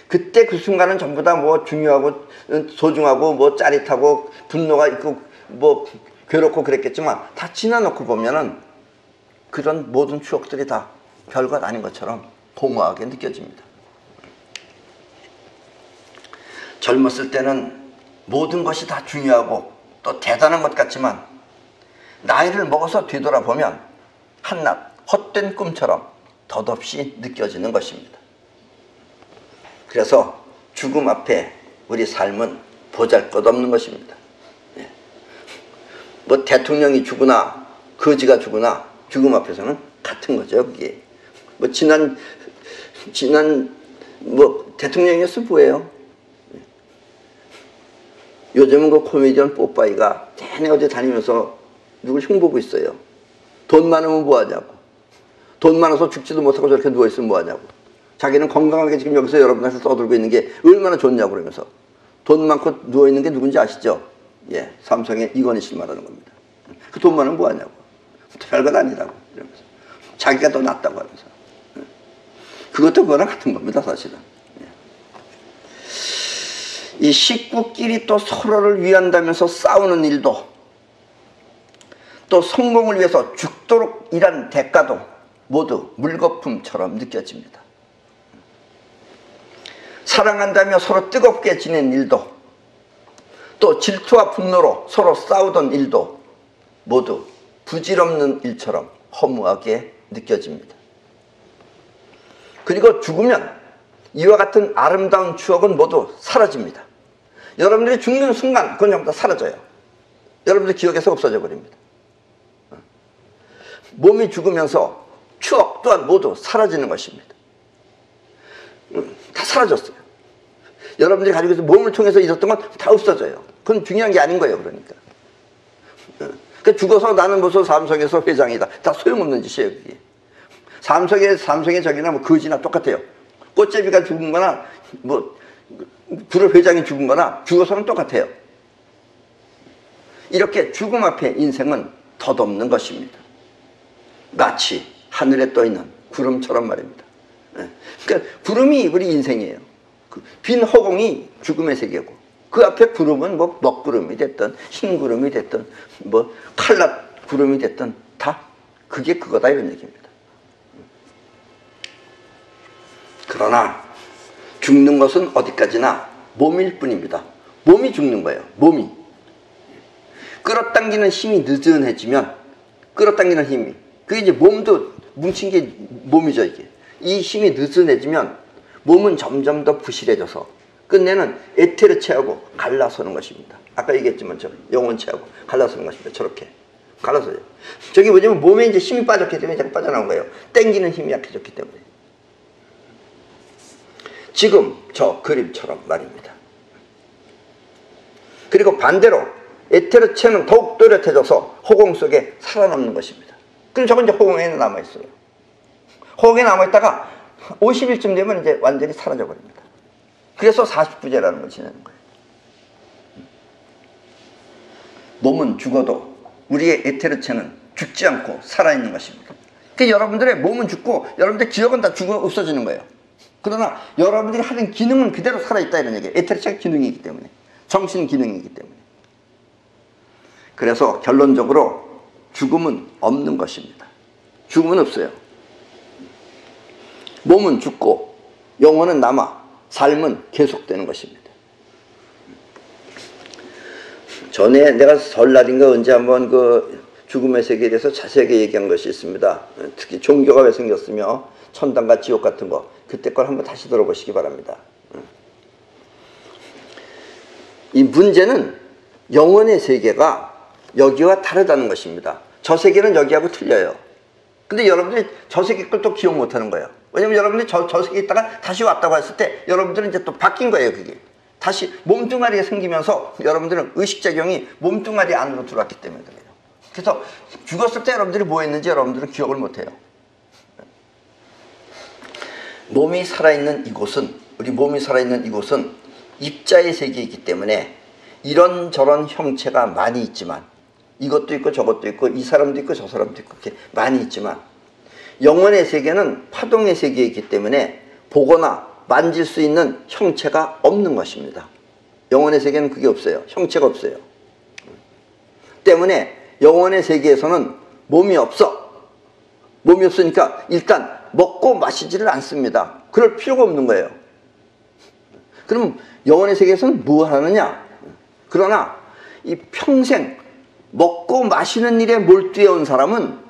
그때 그 순간은 전부 다 뭐 중요하고 소중하고 뭐 짜릿하고 분노가 있고 뭐 괴롭고 그랬겠지만 다 지나놓고 보면은 그런 모든 추억들이 다 별것 아닌 것처럼 공허하게 느껴집니다. 젊었을 때는 모든 것이 다 중요하고 또 대단한 것 같지만 나이를 먹어서 되돌아보면 한낱 헛된 꿈처럼 덧없이 느껴지는 것입니다. 그래서 죽음 앞에 우리 삶은 보잘것없는 것입니다. 뭐 대통령이 죽으나 거지가 죽으나 죽음 앞에서는 같은 거죠. 그게 뭐 지난 뭐 대통령이었으면 뭐예요? 요즘은 그 코미디언 뽀빠이가 내내 어디 다니면서 누굴 흉보고 있어요. 돈 많으면 뭐하냐고. 돈 많아서 죽지도 못하고 저렇게 누워있으면 뭐하냐고. 자기는 건강하게 지금 여기서 여러분한테 떠들고 있는 게 얼마나 좋냐고 그러면서. 돈 많고 누워있는 게 누군지 아시죠? 예, 삼성의 이건희 씨 말하는 겁니다. 그 돈 많으면 뭐하냐고. 별것 아니라고 이러면서. 자기가 더 낫다고 하면서. 그것도 그거랑 같은 겁니다, 사실은. 이 식구끼리 또 서로를 위한다면서 싸우는 일도, 또 성공을 위해서 죽도록 일한 대가도 모두 물거품처럼 느껴집니다. 사랑한다며 서로 뜨겁게 지낸 일도, 또 질투와 분노로 서로 싸우던 일도 모두 부질없는 일처럼 허무하게 느껴집니다. 그리고 죽으면 이와 같은 아름다운 추억은 모두 사라집니다. 여러분들이 죽는 순간 그건 전부 다 사라져요. 여러분들 기억에서 없어져 버립니다. 몸이 죽으면서 추억 또한 모두 사라지는 것입니다. 다 사라졌어요. 여러분들이 가지고 있는 몸을 통해서 있었던 건 다 없어져요. 그건 중요한 게 아닌 거예요. 그러니까 죽어서 나는 무슨 삼성에서 회장이다, 다 소용없는 짓이에요. 그게 삼성의 적이나 뭐 거지나 똑같아요. 꽃제비가 죽은 거나 뭐 그룹 회장이 죽은 거나 죽어서는 똑같아요. 이렇게 죽음 앞에 인생은 덧없는 것입니다. 마치 하늘에 떠있는 구름처럼 말입니다. 그러니까 구름이 우리 인생이에요. 빈 허공이 죽음의 세계고, 그 앞에 구름은 뭐 먹구름이 됐든 흰 구름이 됐든 뭐 칼날 구름이 됐든 다 그게 그거다, 이런 얘기입니다. 그러나 죽는 것은 어디까지나 몸일 뿐입니다. 몸이 죽는 거예요. 몸이. 끌어당기는 힘이 느슨해지면, 끌어당기는 힘이, 그게 이제 몸도 뭉친 게 몸이죠. 이게 이 힘이 느슨해지면 몸은 점점 더 부실해져서 끝내는 에테르체하고 갈라서는 것입니다. 아까 얘기했지만 저 영혼체하고 갈라서는 것입니다. 저렇게 갈라서요. 저게 뭐냐면 몸에 이제 힘이 빠졌기 때문에 자꾸 빠져나온 거예요. 땡기는 힘이 약해졌기 때문에. 지금 저 그림처럼 말입니다. 그리고 반대로 에테르체는 더욱 또렷해져서 허공 속에 살아남는 것입니다. 그럼 저건 이제 허공에 남아있어요. 허공에 남아있다가 50일쯤 되면 이제 완전히 사라져 버립니다. 그래서 49제라는 걸 지내는 거예요. 몸은 죽어도 우리의 에테르체는 죽지 않고 살아있는 것입니다. 그러니까 여러분들의 몸은 죽고 여러분들의 기억은 다 죽어 없어지는 거예요. 그러나 여러분들이 하는 기능은 그대로 살아있다, 이런 얘기예요. 에테르체가 기능이기 때문에, 정신 기능이기 때문에. 그래서 결론적으로 죽음은 없는 것입니다. 죽음은 없어요. 몸은 죽고 영혼은 남아 삶은 계속되는 것입니다. 전에 내가 설날인가 언제 한번 그 죽음의 세계에 대해서 자세하게 얘기한 것이 있습니다. 특히 종교가 왜 생겼으며 천당과 지옥 같은 거, 그때 걸 한번 다시 들어보시기 바랍니다. 이 문제는 영혼의 세계가 여기와 다르다는 것입니다. 저 세계는 여기하고 틀려요. 근데 여러분들이 저 세계 걸 또 기억 못하는 거예요. 왜냐면 여러분들이 저 세계에 있다가 다시 왔다고 했을 때 여러분들은 이제 또 바뀐 거예요. 그게 다시 몸뚱아리가 생기면서 여러분들은 의식작용이 몸뚱아리 안으로 들어왔기 때문에 그래요. 그래서 죽었을 때 여러분들이 뭐 했는지 여러분들은 기억을 못해요. 몸이 살아있는 이곳은, 우리 몸이 살아있는 이곳은 입자의 세계이기 때문에 이런저런 형체가 많이 있지만, 이것도 있고 저것도 있고 이 사람도 있고 저 사람도 있고 이렇게 많이 있지만, 영혼의 세계는 파동의 세계이기 때문에 보거나 만질 수 있는 형체가 없는 것입니다. 영혼의 세계는 그게 없어요. 형체가 없어요. 때문에 영혼의 세계에서는 몸이 없어. 몸이 없으니까 일단 먹고 마시지를 않습니다. 그럴 필요가 없는 거예요. 그럼 영혼의 세계에서는 뭐 하느냐? 그러나 이 평생 먹고 마시는 일에 몰두해 온 사람은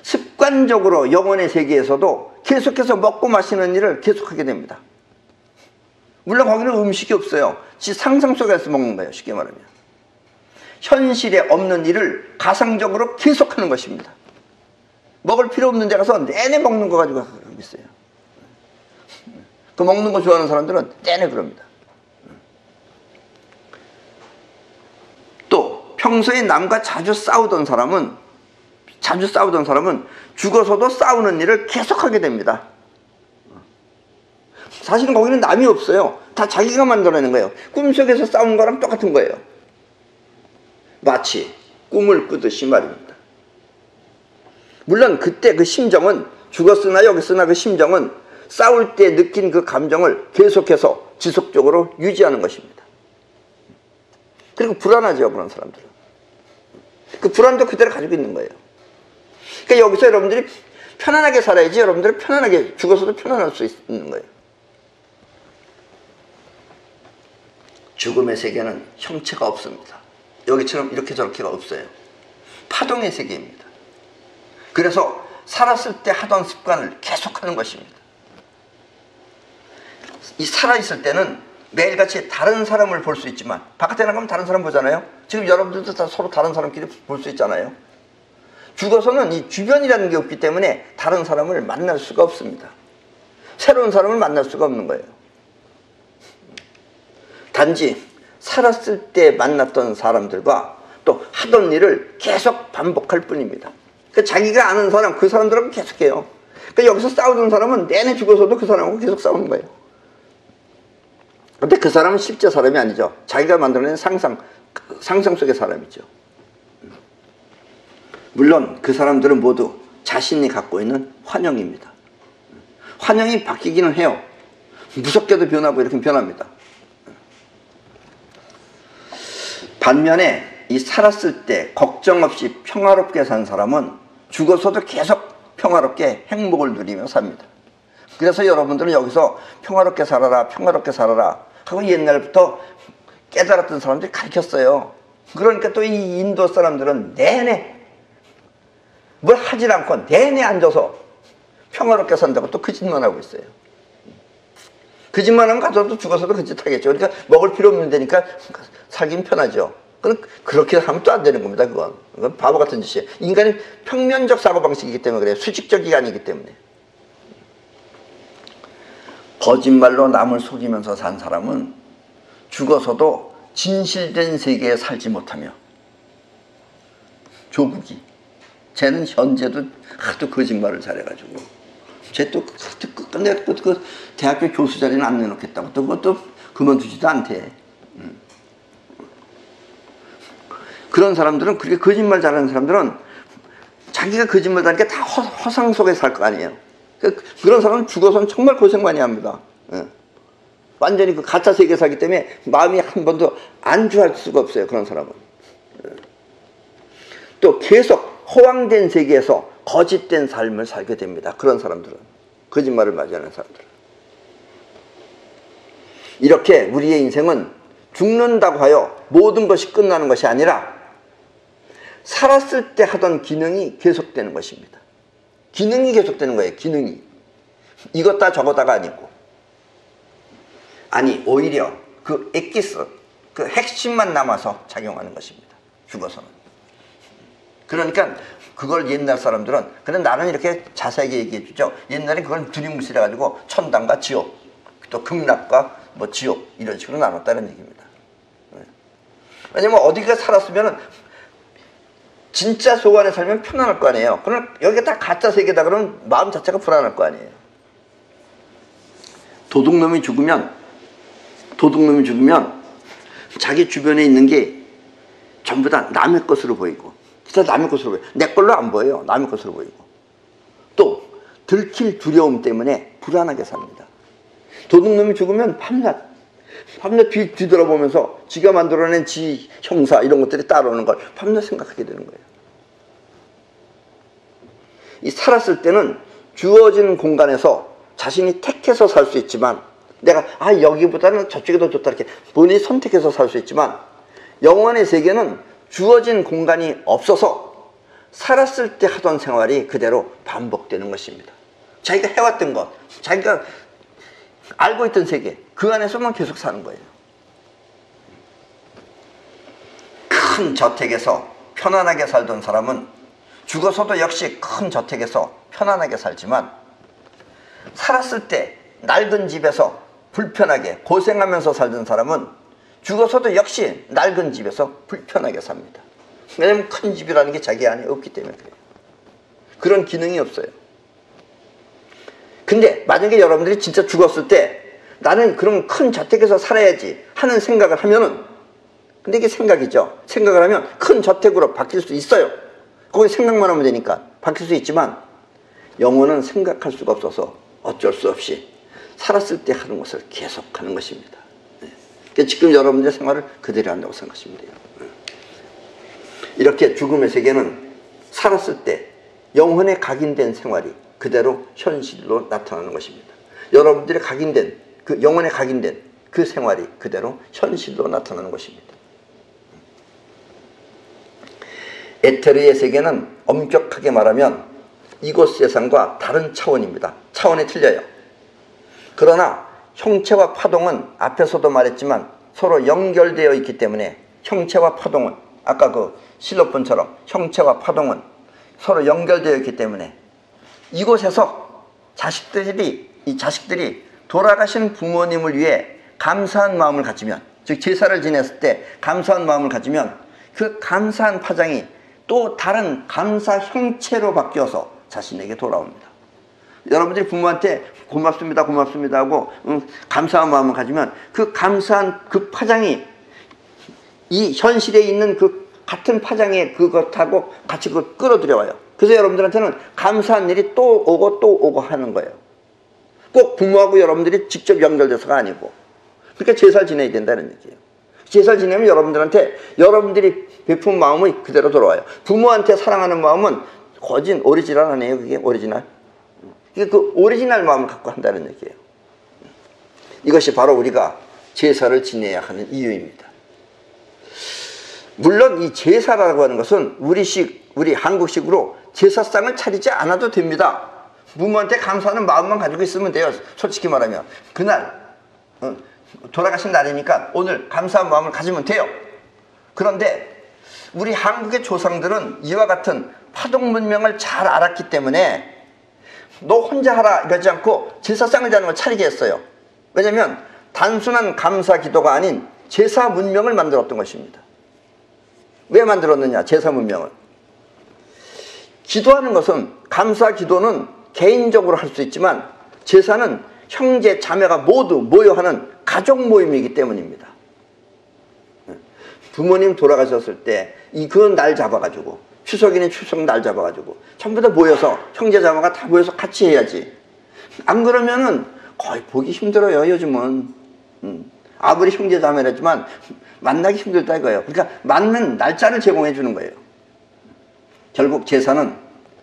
습관적으로 영혼의 세계에서도 계속해서 먹고 마시는 일을 계속하게 됩니다. 물론 거기는 음식이 없어요. 지 상상 속에서 먹는 거예요. 쉽게 말하면 현실에 없는 일을 가상적으로 계속하는 것입니다. 먹을 필요 없는 데 가서 내내 먹는 거 가지고 있어요. 그 먹는 거 좋아하는 사람들은 내내 그럽니다. 또 평소에 남과 자주 싸우던 사람은 죽어서도 싸우는 일을 계속하게 됩니다. 사실은 거기는 남이 없어요. 다 자기가 만들어내는 거예요. 꿈속에서 싸우는 거랑 똑같은 거예요. 마치 꿈을 꾸듯이 말입니다. 물론 그때 그 심정은, 죽었으나 여기 있으나 그 심정은 싸울 때 느낀 그 감정을 계속해서 지속적으로 유지하는 것입니다. 그리고 불안하죠, 그런 사람들은. 그 불안도 그대로 가지고 있는 거예요. 그러니까 여기서 여러분들이 편안하게 살아야지 여러분들이 편안하게 죽어서도 편안할 수 있는 거예요. 죽음의 세계는 형체가 없습니다. 여기처럼 이렇게 저렇게가 없어요. 파동의 세계입니다. 그래서 살았을 때 하던 습관을 계속하는 것입니다. 이 살아있을 때는 매일같이 다른 사람을 볼 수 있지만 바깥에 나가면 다른 사람 보잖아요. 지금 여러분들도 다 서로 다른 사람끼리 볼 수 있잖아요. 죽어서는 이 주변이라는 게 없기 때문에 다른 사람을 만날 수가 없습니다. 새로운 사람을 만날 수가 없는 거예요. 단지 살았을 때 만났던 사람들과 또 하던 일을 계속 반복할 뿐입니다. 그러니까 자기가 아는 사람, 그 사람들하고 계속해요. 그러니까 여기서 싸우던 사람은 내내 죽어서도 그 사람하고 계속 싸우는 거예요. 근데 그 사람은 실제 사람이 아니죠. 자기가 만들어낸 상상 속의 사람이죠. 물론 그 사람들은 모두 자신이 갖고 있는 환영입니다. 환영이 바뀌기는 해요. 무섭게도 변하고 이렇게 변합니다. 반면에 이 살았을 때 걱정 없이 평화롭게 산 사람은 죽어서도 계속 평화롭게 행복을 누리며 삽니다. 그래서 여러분들은 여기서 평화롭게 살아라, 평화롭게 살아라 하고 옛날부터 깨달았던 사람들이 가르쳤어요. 그러니까 또 이 인도 사람들은 내내 뭘 하질 않고 내내 앉아서 평화롭게 산다고 또 그 짓만 하고 있어요. 그 짓만 하면 가서도 죽어서도 그 짓 하겠죠. 그러니까 먹을 필요 없는 데니까 살긴 편하죠. 그렇게 하면 또 안 되는 겁니다. 그건 바보 같은 짓이에요. 인간이 평면적 사고방식이기 때문에 그래요. 수직적이 아니기 때문에. 거짓말로 남을 속이면서 산 사람은 죽어서도 진실된 세계에 살지 못하며 조국이 쟤는 현재도 하도 거짓말을 잘해가지고 쟤 또 끝내 그 대학교 교수 자리는 안 내놓겠다고 또 그것도 그만두지도 않대. 그런 사람들은 그렇게 거짓말 잘하는 사람들은 자기가 거짓말 하니까 다 허상 속에 살 거 아니에요. 그런 사람은 죽어서는 정말 고생 많이 합니다. 완전히 그 가짜 세계에 살기 때문에 마음이 한 번도 안주할 수가 없어요. 그런 사람은. 또 계속 허황된 세계에서 거짓된 삶을 살게 됩니다. 그런 사람들은. 거짓말을 맞이하는 사람들은. 이렇게 우리의 인생은 죽는다고 하여 모든 것이 끝나는 것이 아니라 살았을 때 하던 기능이 계속되는 것입니다. 기능이 계속되는 거예요. 기능이. 이것다 저거다가 아니고. 아니 오히려 그 엑기스, 그 핵심만 남아서 작용하는 것입니다. 죽어서는. 그러니까 그걸 옛날 사람들은 근데 나는 이렇게 자세하게 얘기해 주죠. 옛날에 그걸 두리뭉실해 가지고 천당과 지옥, 또 극락과 뭐 지옥 이런 식으로 나눴다는 얘기입니다. 왜냐면 어디가 살았으면은 진짜 속 안에 살면 편안할 거 아니에요. 그러나 여기가 다 가짜 세계다 그러면 마음 자체가 불안할 거 아니에요. 도둑놈이 죽으면 자기 주변에 있는 게 전부 다 남의 것으로 보이고 진짜 남의 것으로 보여요. 내 걸로 안 보여요. 남의 것으로 보이고 또 들킬 두려움 때문에 불안하게 삽니다. 도둑놈이 죽으면 밤낮 뒤돌아보면서 지가 만들어낸 지 형사 이런 것들이 따라오는 걸 밤낮 생각하게 되는 거예요. 이 살았을 때는 주어진 공간에서 자신이 택해서 살 수 있지만 내가 여기보다는 저쪽이 더 좋다 이렇게 본인이 선택해서 살 수 있지만 영원의 세계는 주어진 공간이 없어서 살았을 때 하던 생활이 그대로 반복되는 것입니다. 자기가 해왔던 것, 자기가 알고 있던 세계 그 안에서만 계속 사는 거예요. 큰 저택에서 편안하게 살던 사람은 죽어서도 역시 큰 저택에서 편안하게 살지만 살았을 때 낡은 집에서 불편하게 고생하면서 살던 사람은 죽어서도 역시 낡은 집에서 불편하게 삽니다. 왜냐하면 큰 집이라는 게 자기 안에 없기 때문에 그래요. 그런 기능이 없어요. 근데 만약에 여러분들이 진짜 죽었을 때 나는 그럼 큰 저택에서 살아야지 하는 생각을 하면은 근데 이게 생각이죠. 생각을 하면 큰 저택으로 바뀔 수 있어요. 거기 생각만 하면 되니까 바뀔 수 있지만 영혼은 생각할 수가 없어서 어쩔 수 없이 살았을 때 하는 것을 계속하는 것입니다. 그러니까 지금 여러분들의 생활을 그대로 한다고 생각하시면 돼요. 이렇게 죽음의 세계는 살았을 때 영혼에 각인된 생활이 그대로 현실로 나타나는 것입니다. 여러분들의 각인된 그 영혼에 각인된 그 생활이 그대로 현실로 나타나는 것입니다. 에테르의 세계는 엄격하게 말하면 이곳 세상과 다른 차원입니다. 차원이 틀려요. 그러나 형체와 파동은 앞에서도 말했지만 서로 연결되어 있기 때문에 형체와 파동은 아까 그 실로폰처럼 형체와 파동은 서로 연결되어 있기 때문에 이곳에서 자식들이 돌아가신 부모님을 위해 감사한 마음을 가지면, 즉 제사를 지냈을 때 감사한 마음을 가지면 그 감사한 파장이 또 다른 감사 형체로 바뀌어서 자신에게 돌아옵니다. 여러분들이 부모한테 고맙습니다 고맙습니다 하고 감사한 마음을 가지면 그 감사한 그 파장이 이 현실에 있는 그 같은 파장의 그것하고 같이 그걸 끌어들여와요. 그래서 여러분들한테는 감사한 일이 또 오고 하는 거예요. 꼭 부모하고 여러분들이 직접 연결돼서가 아니고. 그러니까 제사를 지내야 된다는 얘기예요. 제사를 지내면 여러분들한테 여러분들이 베푼 마음이 그대로 돌아와요. 부모한테 사랑하는 마음은 거진 오리지널 아니에요. 그게 오리지널. 이게 그 오리지널 마음을 갖고 한다는 얘기예요. 이것이 바로 우리가 제사를 지내야 하는 이유입니다. 물론 이 제사라고 하는 것은 우리 한국식으로 제사상을 차리지 않아도 됩니다. 부모한테 감사하는 마음만 가지고 있으면 돼요. 솔직히 말하면 그날 돌아가신 날이니까 오늘 감사한 마음을 가지면 돼요. 그런데 우리 한국의 조상들은 이와 같은 파동 문명을 잘 알았기 때문에 너 혼자 하라 이러지 않고 제사상을 자는 걸 차리게 했어요. 왜냐하면 단순한 감사 기도가 아닌 제사 문명을 만들었던 것입니다. 왜 만들었느냐? 제사 문명을. 기도하는 것은, 감사 기도는 개인적으로 할 수 있지만 제사는 형제 자매가 모두 모여 하는 가족 모임이기 때문입니다. 부모님 돌아가셨을 때 그 날 잡아가지고, 추석이면 추석 날 잡아가지고 전부 다 모여서 형제 자매가 다 모여서 같이 해야지. 안 그러면은 거의 보기 힘들어요. 요즘은 아무리 형제 자매라지만 만나기 힘들다 이거예요. 그러니까 맞는 날짜를 제공해 주는 거예요. 결국 제사는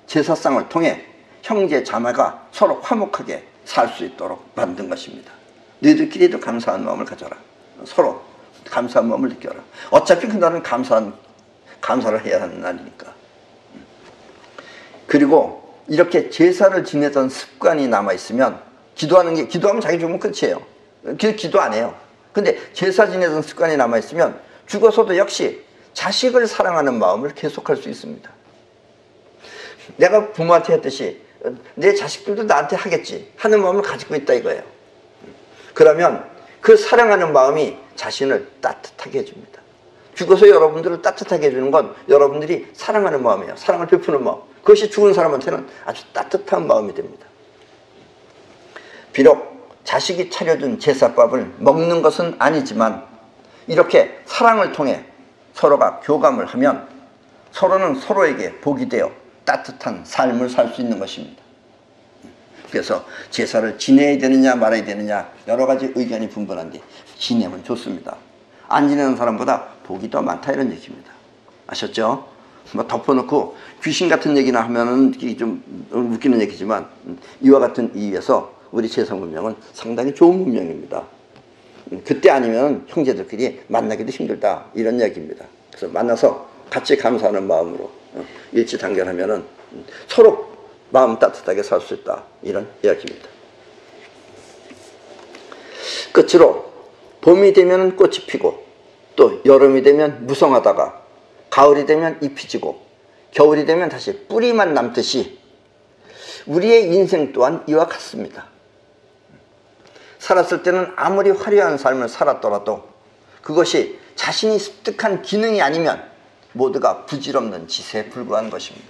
제사상을 통해 형제 자매가 서로 화목하게 살 수 있도록 만든 것입니다. 너희들끼리도 감사한 마음을 가져라. 서로 감사한 마음을 느껴라. 어차피 그날은 감사를 해야 하는 날이니까. 그리고 이렇게 제사를 지내던 습관이 남아있으면 기도하면 자기 죽으면 끝이에요. 기도 안 해요. 근데 제사 지내던 습관이 남아있으면 죽어서도 역시 자식을 사랑하는 마음을 계속할 수 있습니다. 내가 부모한테 했듯이 내 자식들도 나한테 하겠지 하는 마음을 가지고 있다 이거예요. 그러면 그 사랑하는 마음이 자신을 따뜻하게 해줍니다. 죽어서 여러분들을 따뜻하게 해주는 건 여러분들이 사랑하는 마음이에요. 사랑을 베푸는 마음. 그것이 죽은 사람한테는 아주 따뜻한 마음이 됩니다. 비록 자식이 차려준 제사밥을 먹는 것은 아니지만 이렇게 사랑을 통해 서로가 교감을 하면 서로는 서로에게 복이 되어 따뜻한 삶을 살 수 있는 것입니다. 그래서 제사를 지내야 되느냐 말아야 되느냐 여러 가지 의견이 분분한데 지내면 좋습니다. 안 지내는 사람보다 복이 더 많다 이런 얘기입니다. 아셨죠? 뭐 덮어놓고 귀신 같은 얘기나 하면은 좀 웃기는 얘기지만 이와 같은 이유에서 우리 제사 문명은 상당히 좋은 문명입니다. 그때 아니면 형제들끼리 만나기도 힘들다 이런 얘기입니다. 그래서 만나서 같이 감사하는 마음으로 일치단결하면은 서로 마음 따뜻하게 살 수 있다 이런 이야기입니다. 끝으로 봄이 되면 꽃이 피고 또 여름이 되면 무성하다가 가을이 되면 잎이 지고 겨울이 되면 다시 뿌리만 남듯이 우리의 인생 또한 이와 같습니다. 살았을 때는 아무리 화려한 삶을 살았더라도 그것이 자신이 습득한 기능이 아니면 모두가 부질없는 짓에 불과한 것입니다.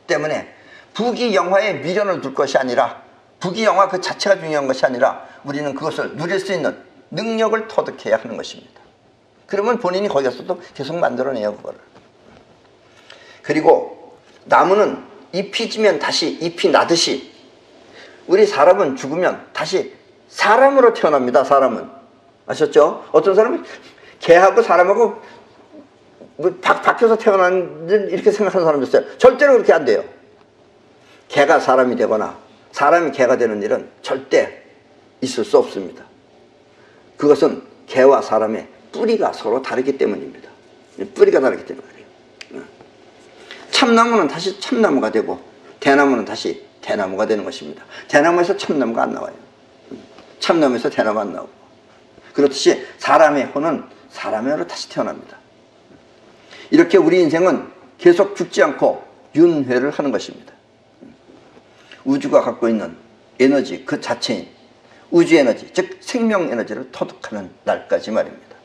때문에 부귀영화에 미련을 둘 것이 아니라 부귀영화 그 자체가 중요한 것이 아니라 우리는 그것을 누릴 수 있는 능력을 터득해야 하는 것입니다. 그러면 본인이 거기서도 계속 만들어내요 그거를. 그리고 나무는 잎이 지면 다시 잎이 나듯이 우리 사람은 죽으면 다시 사람으로 태어납니다. 사람은. 아셨죠? 어떤 사람은 개하고 사람하고 바뀌어서 태어난 이렇게 생각하는 사람도 있어요. 절대로 그렇게 안 돼요. 개가 사람이 되거나 사람이 개가 되는 일은 절대 있을 수 없습니다. 그것은 개와 사람의 뿌리가 서로 다르기 때문입니다. 뿌리가 다르기 때문에 그래요. 참나무는 다시 참나무가 되고 대나무는 다시 대나무가 되는 것입니다. 대나무에서 참나무가 안 나와요. 참나무에서 대나무 안 나오고. 그렇듯이 사람의 혼은 사람의 혼으로 다시 태어납니다. 이렇게 우리 인생은 계속 죽지 않고 윤회를 하는 것입니다. 우주가 갖고 있는 에너지 그 자체인 우주 에너지, 즉 생명 에너지를 터득하는 날까지 말입니다.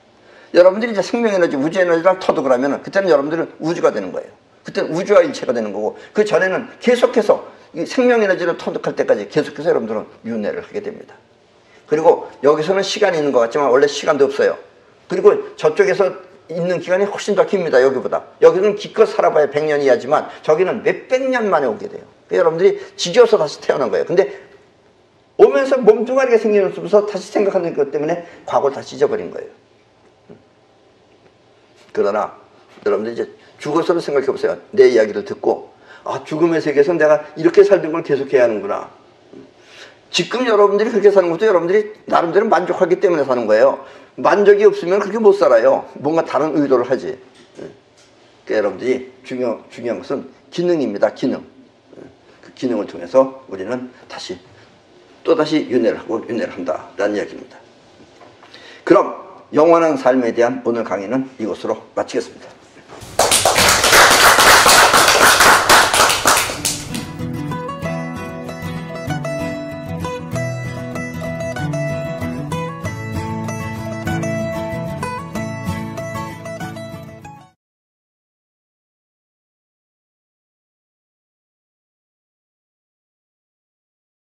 여러분들이 이제 생명 에너지, 우주 에너지를 터득을 하면 그때는 여러분들은 우주가 되는 거예요. 그때는 우주와 일체가 되는 거고, 그 전에는 계속해서 이 생명 에너지를 터득할 때까지 계속해서 여러분들은 윤회를 하게 됩니다. 그리고 여기서는 시간이 있는 것 같지만 원래 시간도 없어요. 그리고 저쪽에서 있는 기간이 훨씬 더 깁니다. 여기보다. 여기는 기껏 살아봐야 100년이 하지만 저기는 몇백 년 만에 오게 돼요. 여러분들이 지겨워서 다시 태어난 거예요. 근데 오면서 몸뚱아리가 생기면서 다시 생각하는 것 때문에 과거를 다시 잊어버린 거예요. 그러나 여러분들 이제 죽어서는 생각해 보세요. 내 이야기를 듣고 아, 죽음의 세계에서 내가 이렇게 살던 걸 계속해야 하는구나. 지금 여러분들이 그렇게 사는 것도 여러분들이 나름대로 만족하기 때문에 사는 거예요. 만족이 없으면 그렇게 못 살아요. 뭔가 다른 의도를 하지. 그러니까 여러분들이 중요한 것은 기능입니다. 기능. 그 기능을 통해서 우리는 또다시 윤회를 하고 윤회를 한다라는 이야기입니다. 그럼 영원한 삶에 대한 오늘 강의는 이것으로 마치겠습니다.